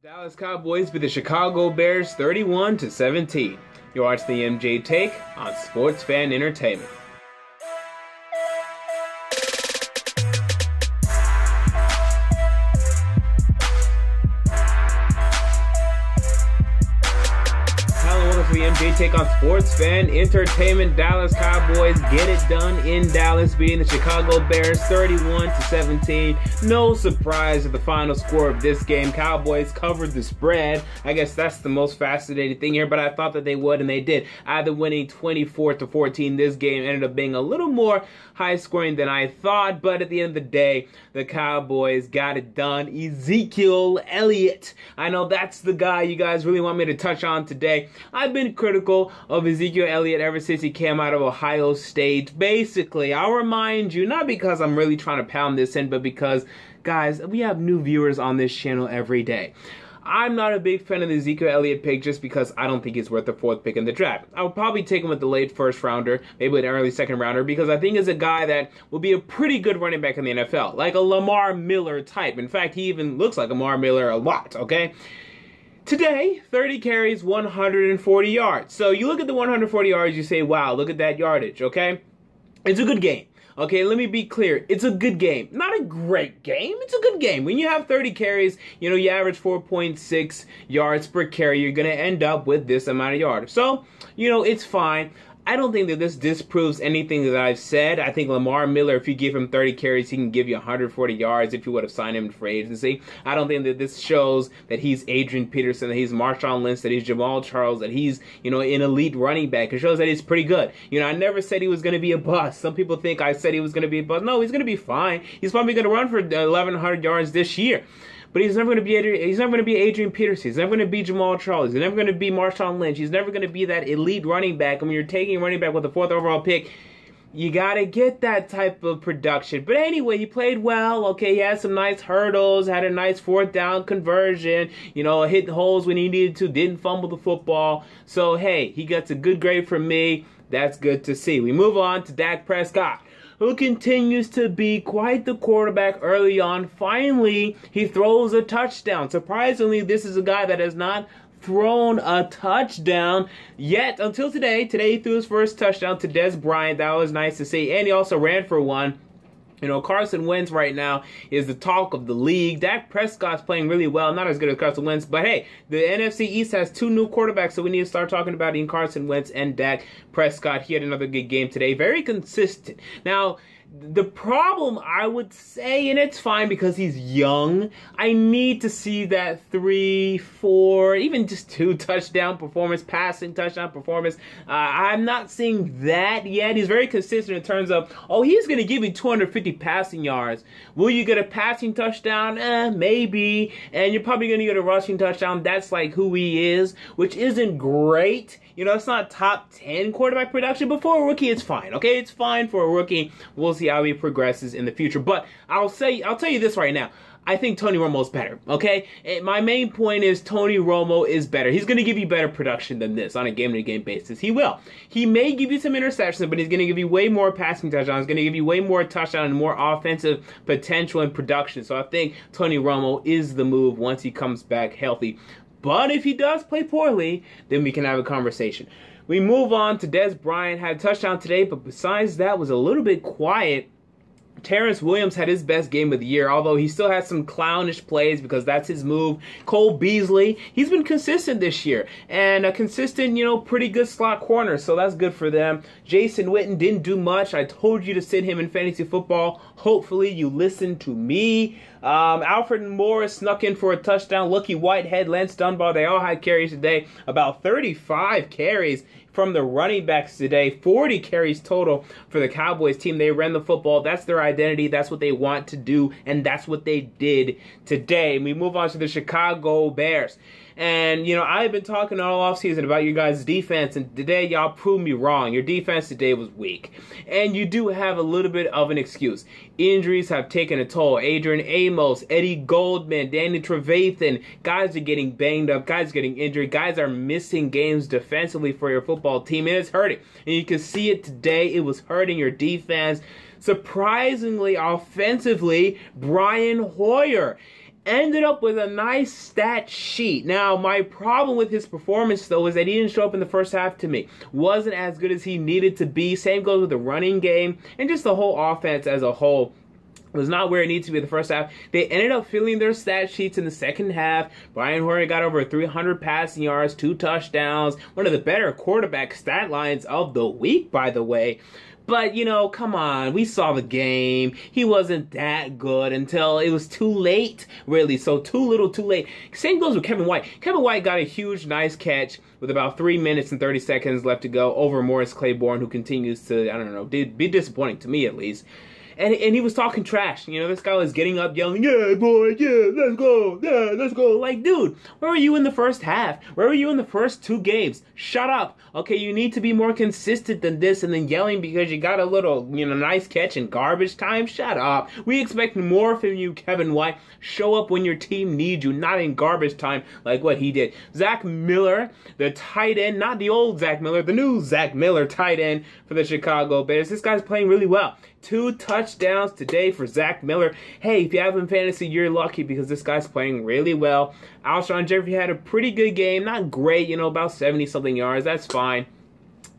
Dallas Cowboys beat the Chicago Bears 31-17. You watch the MJ Take on Sports Fan Entertainment. The MJ Take on Sports Fan Entertainment. Dallas Cowboys get it done in Dallas, beating the Chicago Bears 31-17. No surprise at the final score of this game. Cowboys covered the spread. I guess that's the most fascinating thing here, but I thought that they would, and they did. Either winning 24-14, this game ended up being a little more high scoring than I thought, but at the end of the day, the Cowboys got it done. Ezekiel Elliott. I know that's the guy you guys really want me to touch on today. I've been critical of Ezekiel Elliott ever since he came out of Ohio State. Basically, I'll remind you, not because I'm really trying to pound this in, but because, guys, we have new viewers on this channel every day. I'm not a big fan of the Ezekiel Elliott pick just because I don't think he's worth the fourth pick in the draft. I would probably take him with the late first rounder, maybe an early second rounder, because I think he's a guy that will be a pretty good running back in the NFL, like a Lamar Miller type. In fact, he even looks like Lamar Miller a lot, okay? Today, 30 carries, 140 yards. So you look at the 140 yards, you say, wow, look at that yardage, okay? It's a good game. Okay, let me be clear. It's a good game. Not a great game. It's a good game. When you have 30 carries, you average 4.6 yards per carry. You're going to end up with this amount of yards. So, it's fine. I don't think that this disproves anything that I've said. I think Lamar Miller, if you give him 30 carries, he can give you 140 yards if you would have signed him for agency. I don't think that this shows that he's Adrian Peterson, that he's Marshawn Lynch, that he's Jamal Charles, that he's, an elite running back. It shows that he's pretty good. I never said he was going to be a bust. Some people think I said he was going to be a bust. No, he's going to be fine. He's probably going to run for 1,100 yards this year. But he's never going to be Adrian Peterson. He's never going to be Jamal Charles. He's never going to be Marshawn Lynch. He's never going to be that elite running back. And when you're taking a running back with the fourth overall pick, you got to get that type of production. But anyway, he played well. Okay, he had some nice hurdles, had a nice fourth down conversion, hit holes when he needed to, didn't fumble the football. So, hey, he gets a good grade from me. That's good to see. We move on to Dak Prescott, who continues to be quite the quarterback early on. Finally, he throws a touchdown. Surprisingly, this is a guy that has not thrown a touchdown yet until today. Today, he threw his first touchdown to Des Bryant. That was nice to see. And he also ran for one. Carson Wentz right now is the talk of the league. Dak Prescott's playing really well. Not as good as Carson Wentz, but hey, the NFC East has two new quarterbacks, so we need to start talking about Carson Wentz and Dak Prescott. He had another good game today. Very consistent. Now, the problem, I would say, and it's fine because he's young, I need to see that 3, 4, even just 2 touchdown performance, passing touchdown performance. I'm not seeing that yet. He's very consistent in terms of, he's going to give you 250 passing yards. Will you get a passing touchdown? Maybe. And you're probably going to get a rushing touchdown. That's like who he is, which isn't great. It's not top 10 quarterback production, but for a rookie, it's fine. Okay, it's fine for a rookie. We'll see how he progresses in the future. But I'll tell you this right now. I think Tony Romo's better, okay? And my main point is Tony Romo is better. He's going to give you better production than this on a game-to-game basis. He will. He may give you some interceptions, but he's going to give you way more passing touchdowns. He's going to give you way more touchdown and more offensive potential and production. So I think Tony Romo is the move once he comes back healthy. But if he does play poorly, then we can have a conversation. We move on to Des Bryant. Had a touchdown today, but besides that, was a little bit quiet. Terrence Williams had his best game of the year, although he still has some clownish plays because that's his move. Cole Beasley, he's been consistent this year, and a consistent, pretty good slot corner, so that's good for them. Jason Witten didn't do much. I told you to sit him in fantasy football. Hopefully you listened to me. Alfred Morris snuck in for a touchdown. Lucky Whitehead, Lance Dunbar, they all had carries today. About 35 carries from the running backs today. 40 carries total for the Cowboys team. They ran the football. That's their identity. That's what they want to do, and that's what they did today. And we move on to the Chicago Bears. And, I've been talking all offseason about you guys' defense, and today y'all proved me wrong. Your defense today was weak. And you do have a little bit of an excuse. Injuries have taken a toll. Adrian Amos, Eddie Goldman, Danny Trevathan, guys are getting banged up, guys are getting injured, guys are missing games defensively for your football team, and it's hurting. And you can see it today. It was hurting your defense. Surprisingly, offensively, Brian Hoyer. ended up with a nice stat sheet. Now, my problem with his performance, though, is that he didn't show up in the first half to me. Wasn't as good as he needed to be. Same goes with the running game and just the whole offense as a whole. Was not where it needs to be in the first half. They ended up filling their stat sheets in the second half. Brian Hoyer got over 300 passing yards, 2 touchdowns, one of the better quarterback stat lines of the week, by the way. But, you know, come on, we saw the game. He wasn't that good until it was too late, really. So too little, too late. Same goes with Kevin White. Kevin White got a huge, nice catch with about 3 minutes and 30 seconds left to go over Morris Claiborne, who continues to, I don't know, be disappointing to me at least. And he was talking trash. You know, this guy was getting up, yelling, yeah, boy, yeah, let's go, yeah, let's go. Like, dude, where were you in the first half? Where were you in the first 2 games? Shut up. Okay, you need to be more consistent than this, and then yelling because you got a little, you know, nice catch in garbage time. Shut up. We expect more from you, Kevin White. Show up when your team needs you, not in garbage time like what he did. Zach Miller, the tight end, not the old Zach Miller, the new Zach Miller tight end for the Chicago Bears. This guy's playing really well. 2 touchdowns today for Zach Miller. Hey, if you have him in fantasy, you're lucky because this guy's playing really well. Alshon Jeffrey had a pretty good game. Not great, you know, about 70-something yards. That's fine.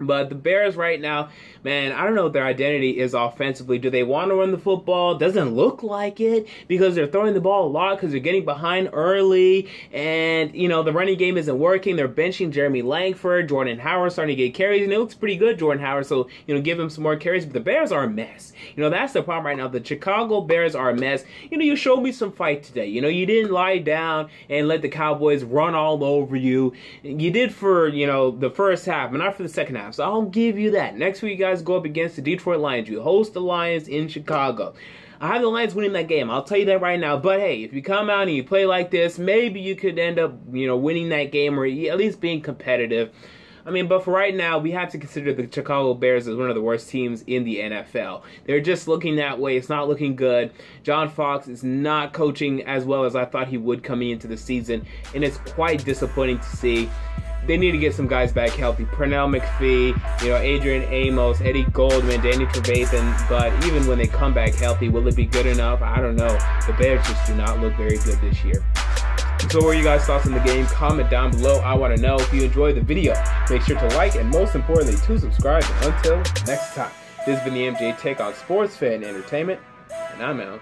But the Bears right now, man, I don't know what their identity is offensively. Do they want to run the football? Doesn't look like it because they're throwing the ball a lot because they're getting behind early. And, you know, the running game isn't working. They're benching Jeremy Langford. Jordan Howard starting to get carries. And it looks pretty good, Jordan Howard. So, you know, give him some more carries. But the Bears are a mess. You know, that's the problem right now. The Chicago Bears are a mess. You know, you showed me some fight today. You know, you didn't lie down and let the Cowboys run all over you. You did for, you know, the first half, but not for the second half. So I'll give you that. Next week, you guys go up against the Detroit Lions. You host the Lions in Chicago. I have the Lions winning that game. I'll tell you that right now. But hey, if you come out and you play like this, maybe you could end up, you know, winning that game or at least being competitive. I mean, but for right now, we have to consider the Chicago Bears as one of the worst teams in the NFL. They're just looking that way. It's not looking good. John Fox is not coaching as well as I thought he would coming into the season, and it's quite disappointing to see. They need to get some guys back healthy. Pernell McPhee, you know, Adrian Amos, Eddie Goldman, Danny Trevathan. But even when they come back healthy, will it be good enough? I don't know. The Bears just do not look very good this year. So what are you guys' thoughts on the game? Comment down below. I want to know. If you enjoyed the video, make sure to like and most importantly to subscribe. And until next time, this has been the MJ Take on Sports Fan Entertainment, and I'm out.